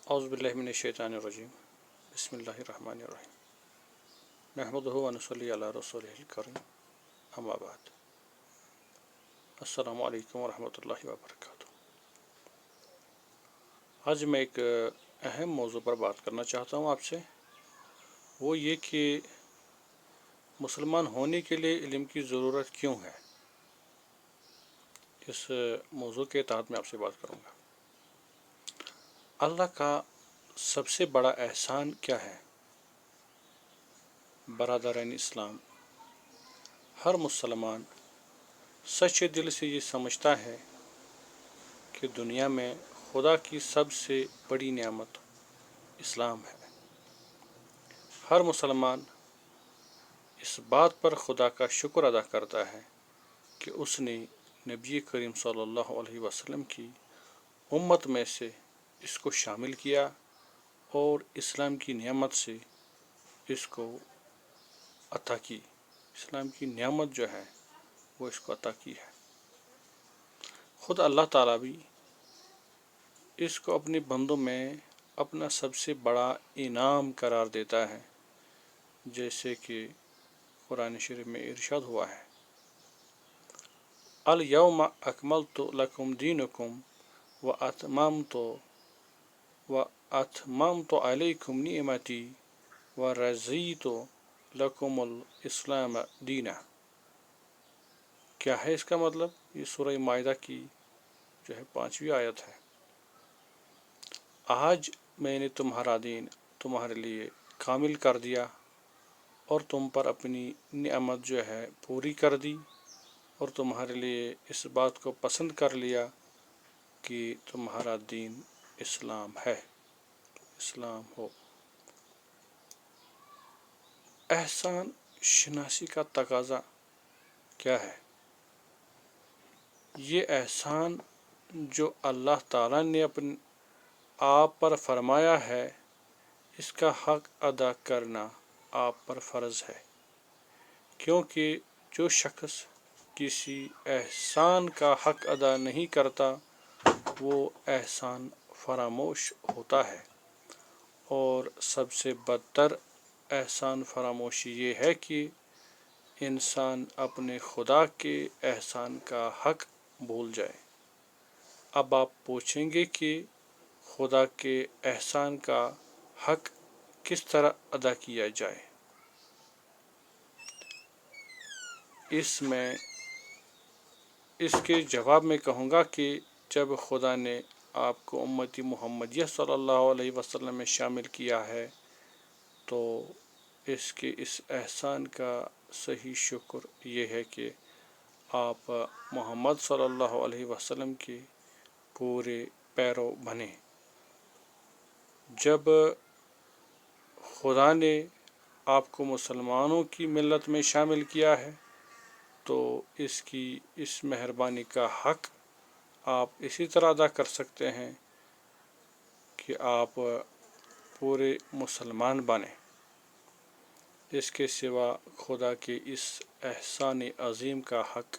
أعوذ بالله من الشيطان الرجيم بسم الله الرحمن الرحيم نحمده ونصلي على رسوله الكريم أما بعد السلام علیکم ورحمۃ اللہ وبرکاتہ۔ آج میں ایک اہم موضوع پر بات کرنا چاہتا ہوں آپ سے، وہ یہ کہ مسلمان ہونے کے لیے علم کی ضرورت کیوں ہے۔ اس موضوع کے تحت میں آپ سے بات کروں گا۔ اللہ کا سب سے بڑا احسان کیا ہے؟ برادران اسلام، ہر مسلمان سچے دل سے یہ سمجھتا ہے کہ دنیا میں خدا کی سب سے بڑی نعمت اسلام ہے۔ ہر مسلمان اس بات پر خدا کا شکر ادا کرتا ہے کہ اس نے نبی کریم صلی اللہ علیہ وسلم کی امت میں سے اس کو شامل کیا اور اسلام کی نعمت سے اس کو عطا کی۔ اسلام کی نعمت جو ہے وہ اس کو عطا کی ہے۔ خود اللہ تعالیٰ بھی اس کو اپنے بندوں میں اپنا سب سے بڑا انعام قرار دیتا ہے، جیسے کہ قرآن شریف میں ارشاد ہوا ہے، الیوم اکملت لکم دینکم واتممت علیکم نعمتی ورضیت لکم الاسلام دینا۔ کیا ہے اس کا مطلب؟ یہ سورہ مائدہ کی جو ہے 5ویں آیت ہے۔ آج میں نے تمہارا دین تمہارے لیے کامل کر دیا اور تم پر اپنی نعمت جو ہے پوری کر دی، اور تمہارے لیے اس بات کو پسند کر لیا کہ تمہارا دین اسلام ہے، اسلام ہو۔ احسان شناسی کا تقاضا کیا ہے؟ یہ احسان جو اللہ تعالیٰ نے آپ پر فرمایا ہے، اس کا حق ادا کرنا آپ پر فرض ہے، کیونکہ جو شخص کسی احسان کا حق ادا نہیں کرتا وہ احسان فراموش ہوتا ہے، اور سب سے بدتر احسان فراموشی یہ ہے کہ انسان اپنے خدا کے احسان کا حق بھول جائے۔ اب آپ پوچھیں گے کہ خدا کے احسان کا حق کس طرح ادا کیا جائے؟ اس کے جواب میں کہوں گا کہ جب خدا نے آپ کو امتی محمدیہ صلی اللہ علیہ وسلم میں شامل کیا ہے تو اس احسان کا صحیح شکر یہ ہے کہ آپ محمد صلی اللہ علیہ وسلم کے پورے پیرو بنے۔ جب خدا نے آپ کو مسلمانوں کی ملت میں شامل کیا ہے تو اس مہربانی کا حق آپ اسی طرح ادا کر سکتے ہیں کہ آپ پورے مسلمان بنیں۔ اس کے سوا خدا کے اس احسان عظیم کا حق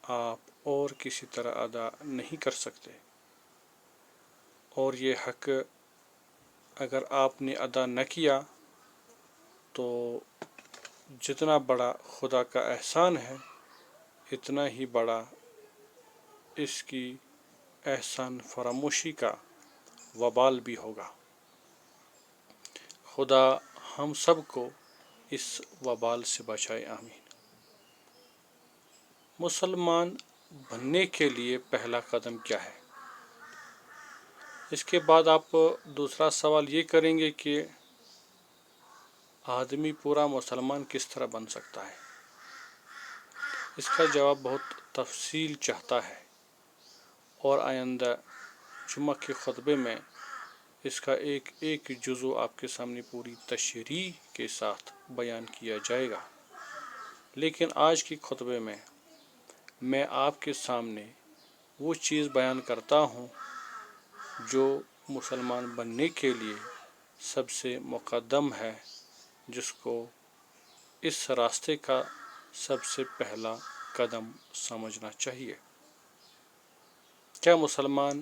آپ اور کسی طرح ادا نہیں کر سکتے، اور یہ حق اگر آپ نے ادا نہ کیا تو جتنا بڑا خدا کا احسان ہے اتنا ہی بڑا اس کی احسان فراموشی کا وبال بھی ہوگا۔ خدا ہم سب کو اس وبال سے بچائے، آمین۔ مسلمان بننے کے لیے پہلا قدم کیا ہے؟ اس کے بعد آپ دوسرا سوال یہ کریں گے کہ آدمی پورا مسلمان کس طرح بن سکتا ہے؟ اس کا جواب بہت تفصیل چاہتا ہے، اور آئندہ جمعہ کے خطبے میں اس کا ایک جزو آپ کے سامنے پوری تشریح کے ساتھ بیان کیا جائے گا۔ لیکن آج کے خطبے میں آپ کے سامنے وہ چیز بیان کرتا ہوں جو مسلمان بننے کے لیے سب سے مقدم ہے، جس کو اس راستے کا سب سے پہلا قدم سمجھنا چاہیے۔ کیا مسلمان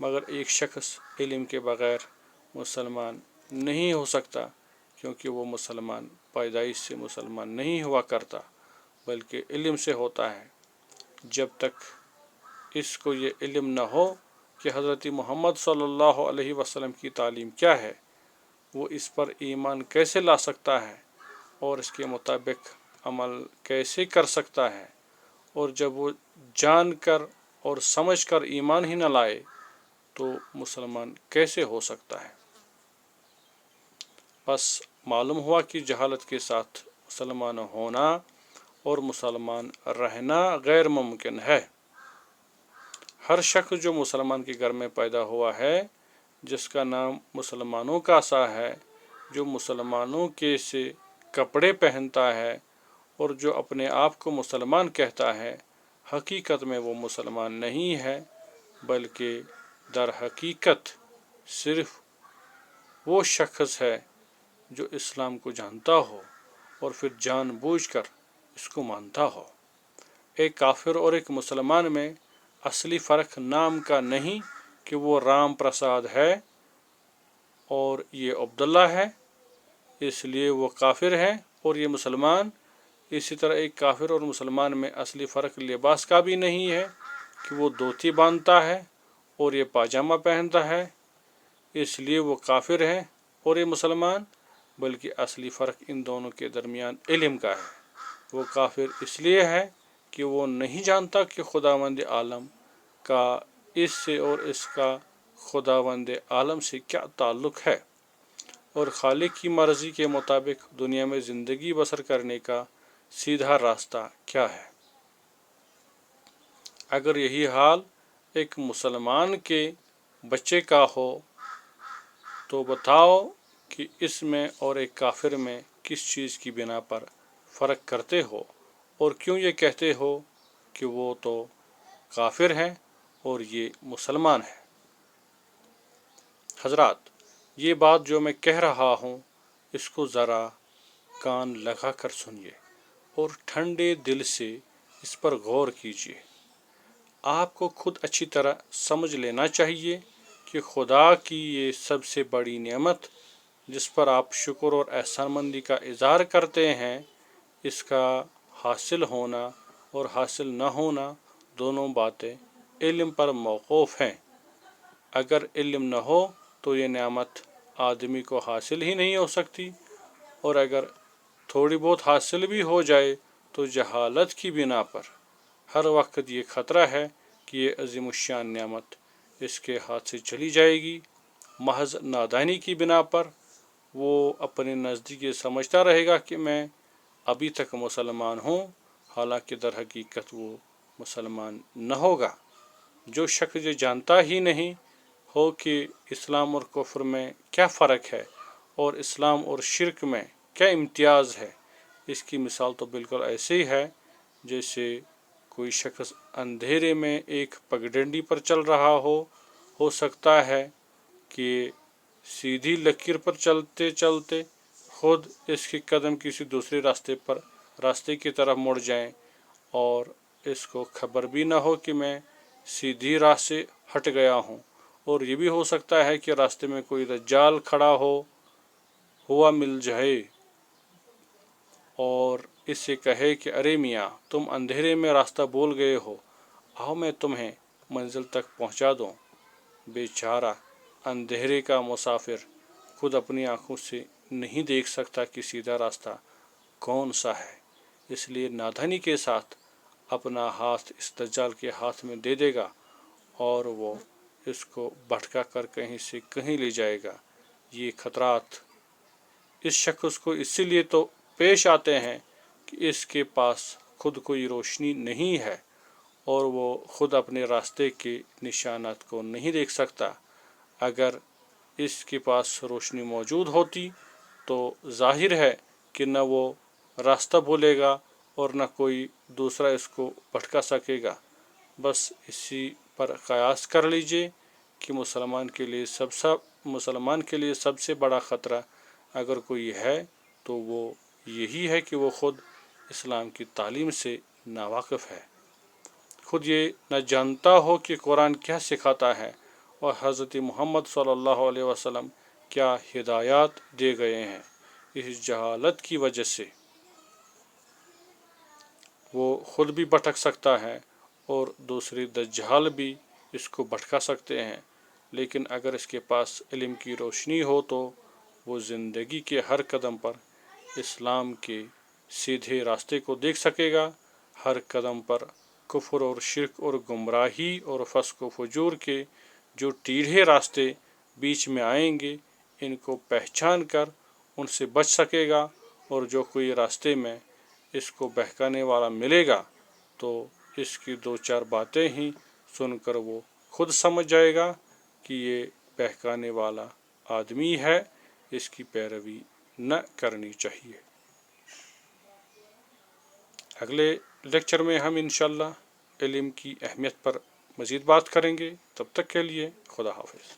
مگر ایک شخص علم کے بغیر مسلمان نہیں ہو سکتا، کیونکہ وہ مسلمان پیدائش سے مسلمان نہیں ہوا کرتا بلکہ علم سے ہوتا ہے۔ جب تک اس کو یہ علم نہ ہو کہ حضرت محمد صلی اللہ علیہ وسلم کی تعلیم کیا ہے، وہ اس پر ایمان کیسے لا سکتا ہے اور اس کے مطابق عمل کیسے کر سکتا ہے، اور جب وہ جان کر اور سمجھ کر ایمان ہی نہ لائے تو مسلمان کیسے ہو سکتا ہے؟ بس معلوم ہوا کہ جہالت کے ساتھ مسلمان ہونا اور مسلمان رہنا غیر ممکن ہے۔ ہر شخص جو مسلمان کے گھر میں پیدا ہوا ہے، جس کا نام مسلمانوں کا سا ہے، جو مسلمانوں کے سے کپڑے پہنتا ہے اور جو اپنے آپ کو مسلمان کہتا ہے، حقیقت میں وہ مسلمان نہیں ہے، بلکہ در حقیقت صرف وہ شخص ہے جو اسلام کو جانتا ہو اور پھر جان بوجھ کر اس کو مانتا ہو۔ ایک کافر اور ایک مسلمان میں اصلی فرق نام کا نہیں کہ وہ رام پرساد ہے اور یہ عبداللہ ہے، اس لیے وہ کافر ہے اور یہ مسلمان۔ اسی طرح ایک کافر اور مسلمان میں اصلی فرق لباس کا بھی نہیں ہے کہ وہ دھوتی باندھتا ہے اور یہ پاجامہ پہنتا ہے، اس لیے وہ کافر ہے اور یہ مسلمان، بلکہ اصلی فرق ان دونوں کے درمیان علم کا ہے۔ وہ کافر اس لیے ہے کہ وہ نہیں جانتا کہ خداوند عالم کا اس سے اور اس کا خداوند عالم سے کیا تعلق ہے، اور خالق کی مرضی کے مطابق دنیا میں زندگی بسر کرنے کا سیدھا راستہ کیا ہے۔ اگر یہی حال ایک مسلمان کے بچے کا ہو تو بتاؤ کہ اس میں اور ایک کافر میں کس چیز کی بنا پر فرق کرتے ہو، اور کیوں یہ کہتے ہو کہ وہ تو کافر ہے اور یہ مسلمان ہے؟ حضرات، یہ بات جو میں کہہ رہا ہوں اس کو ذرا کان لگا کر سنیے اور ٹھنڈے دل سے اس پر غور کیجیے۔ آپ کو خود اچھی طرح سمجھ لینا چاہیے کہ خدا کی یہ سب سے بڑی نعمت جس پر آپ شکر اور احسان مندی کا اظہار کرتے ہیں، اس کا حاصل ہونا اور حاصل نہ ہونا دونوں باتیں علم پر موقوف ہیں۔ اگر علم نہ ہو تو یہ نعمت آدمی کو حاصل ہی نہیں ہو سکتی، اور اگر تھوڑی بہت حاصل بھی ہو جائے تو جہالت کی بنا پر ہر وقت یہ خطرہ ہے کہ یہ عظیم الشان نعمت اس کے ہاتھ سے چلی جائے گی۔ محض نادانی کی بنا پر وہ اپنے نزدیک یہ سمجھتا رہے گا کہ میں ابھی تک مسلمان ہوں، حالانکہ در حقیقت وہ مسلمان نہ ہوگا۔ جو شخص یہ جانتا ہی نہیں ہو کہ اسلام اور کفر میں کیا فرق ہے اور اسلام اور شرک میں کیا امتیاز ہے، اس کی مثال تو بالکل ایسے ہی ہے جیسے کوئی شخص اندھیرے میں ایک پگڈنڈی پر چل رہا ہو سکتا ہے کہ سیدھی لکیر پر چلتے چلتے خود اس کے قدم کسی دوسرے راستے کی طرف مڑ جائیں اور اس کو خبر بھی نہ ہو کہ میں سیدھی راہ سے ہٹ گیا ہوں، اور یہ بھی ہو سکتا ہے کہ راستے میں کوئی دجال کھڑا ہوا مل جائے اور اس سے کہے کہ ارے میاں، تم اندھیرے میں راستہ بھول گئے ہو، آؤ میں تمہیں منزل تک پہنچا دوں۔ بیچارہ اندھیرے کا مسافر خود اپنی آنکھوں سے نہیں دیکھ سکتا کہ سیدھا راستہ کون سا ہے، اس لیے نادانی کے ساتھ اپنا ہاتھ اس دجال کے ہاتھ میں دے دے گا اور وہ اس کو بھٹکا کر کہیں سے کہیں لے جائے گا۔ یہ خطرات اس شخص کو اسی لیے تو پیش آتے ہیں کہ اس کے پاس خود کوئی روشنی نہیں ہے اور وہ خود اپنے راستے کے نشانات کو نہیں دیکھ سکتا۔ اگر اس کے پاس روشنی موجود ہوتی تو ظاہر ہے کہ نہ وہ راستہ بھولے گا اور نہ کوئی دوسرا اس کو بھٹکا سکے گا۔ بس اسی پر قیاس کر لیجئے کہ مسلمان کے لیے سب سے بڑا خطرہ اگر کوئی ہے تو وہ یہی ہے کہ وہ خود اسلام کی تعلیم سے ناواقف ہے، خود یہ نہ جانتا ہو کہ قرآن کیا سکھاتا ہے اور حضرت محمد صلی اللہ علیہ وسلم کیا ہدایات دے گئے ہیں، اس جہالت کی وجہ سے وہ خود بھی بھٹک سکتا ہے اور دوسری دجال بھی اس کو بھٹکا سکتے ہیں۔ لیکن اگر اس کے پاس علم کی روشنی ہو تو وہ زندگی کے ہر قدم پر اسلام کے سیدھے راستے کو دیکھ سکے گا، ہر قدم پر کفر اور شرک اور گمراہی اور فسق و فجور کے جو ٹیڑھے راستے بیچ میں آئیں گے ان کو پہچان کر ان سے بچ سکے گا، اور جو کوئی راستے میں اس کو بہکانے والا ملے گا تو اس کی دو چار باتیں ہی سن کر وہ خود سمجھ جائے گا کہ یہ بہکانے والا آدمی ہے، اس کی پیروی نہ کرنی چاہیے۔ اگلے لیکچر میں ہم انشاءاللہ علم کی اہمیت پر مزید بات کریں گے، تب تک کے لیے خدا حافظ۔